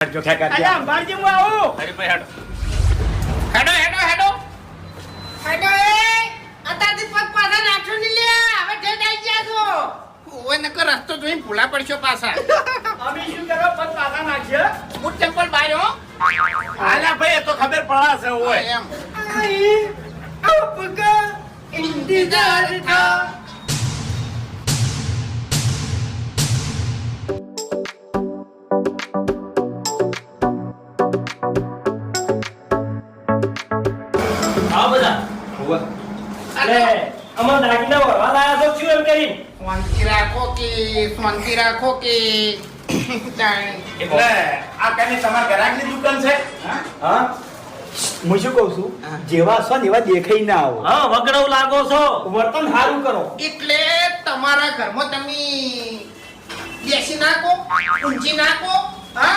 જો ખેકા દે અલા અંબાજી હું આવું. અરે ભાઈ હેડો એ અત્યારથી પગ પાછા નાખશો નહીં લે. હવે ઠેઠ આવી ગયા છો. ઓય નકર રસ્તો જોઈને ભૂલા પડશો પાછા. અમે શું કરો પગ પાછા નાખ્યો. બૂટ ચંપલ બાયો. આલા ભાઈ એ તો ખબર પડાશે ઓય એમ આઈ આપકા ઇંતજાર થા. આવો બધા અરે અમાર દાગીના વરવા લાયા છો શું એમ કરી શાંતિ રાખો કે એટલે આ કને તમારા ગરાકની દુકાન છે હા હું શું કહું છું જેવા છો ને એવા દેખાઈ ના આવો. હા વગડવ લાગો છો વર્તન સારું કરો. એટલે તમારા ઘરમાં તમે બેસી નાખો ઊંચી નાખો હા